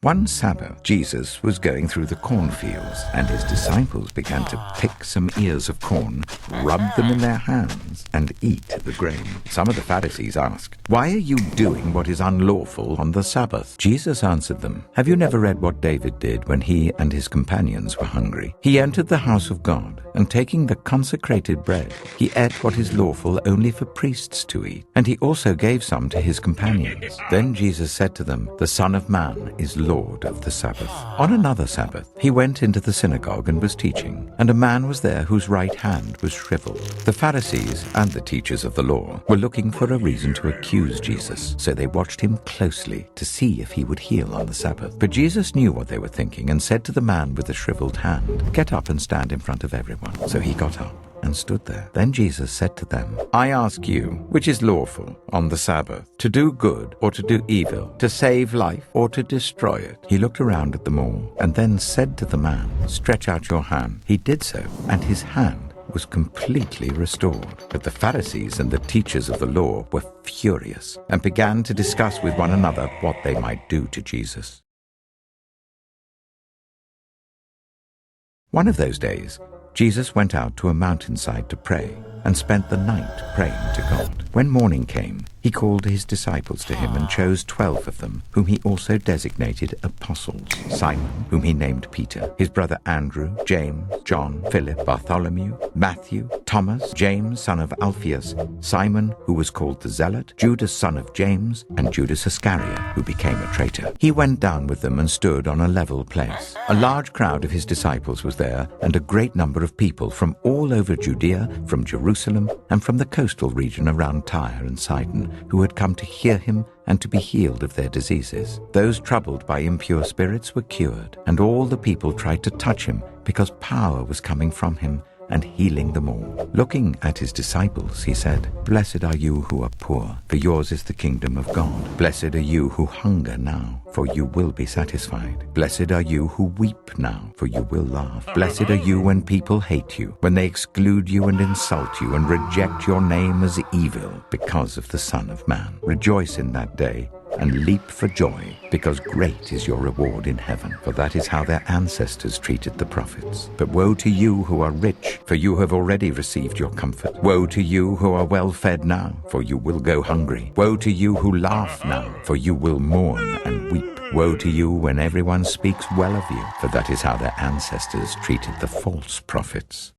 One Sabbath, Jesus was going through the cornfields, and his disciples began to pick some ears of corn, rub them in their hands, and eat the grain. Some of the Pharisees asked, "Why are you doing what is unlawful on the Sabbath?" Jesus answered them, "Have you never read what David did when he and his companions were hungry? He entered the house of God, and taking the consecrated bread, he ate what is lawful only for priests to eat, and he also gave some to his companions. Then Jesus said to them, 'The Son of Man is Lord of the Sabbath.'" On another Sabbath, he went into the synagogue and was teaching, and a man was there whose right hand was shriveled. The Pharisees and the teachers of the law were looking for a reason to accuse Jesus, so they watched him closely to see if he would heal on the Sabbath. But Jesus knew what they were thinking and said to the man with the shriveled hand, "Get up and stand in front of everyone." So he got up and stood there. Then Jesus said to them, "I ask you, which is lawful on the Sabbath, to do good or to do evil, to save life or to destroy it?" He looked around at them all and then said to the man, "Stretch out your hand." He did so, and his hand was completely restored. But the Pharisees and the teachers of the law were furious and began to discuss with one another what they might do to Jesus. One of those days, Jesus went out to a mountainside to pray and spent the night praying to God. When morning came, he called his disciples to him and chose 12 of them, whom he also designated apostles: Simon, whom he named Peter, his brother Andrew, James, John, Philip, Bartholomew, Matthew, Thomas, James, son of Alphaeus, Simon, who was called the Zealot, Judas, son of James, and Judas Iscariot, who became a traitor. He went down with them and stood on a level place. A large crowd of his disciples was there, and a great number of people from all over Judea, from Jerusalem, and from the coastal region around Tyre and Sidon, who had come to hear him and to be healed of their diseases. Those troubled by impure spirits were cured, and all the people tried to touch him because power was coming from him and healing them all. Looking at his disciples, he said, "Blessed are you who are poor, for yours is the kingdom of God. Blessed are you who hunger now, for you will be satisfied. Blessed are you who weep now, for you will laugh. Blessed are you when people hate you, when they exclude you and insult you and reject your name as evil because of the Son of Man. Rejoice in that day and leap for joy, because great is your reward in heaven, for that is how their ancestors treated the prophets. But woe to you who are rich, for you have already received your comfort. Woe to you who are well fed now, for you will go hungry. Woe to you who laugh now, for you will mourn and weep. Woe to you when everyone speaks well of you, for that is how their ancestors treated the false prophets.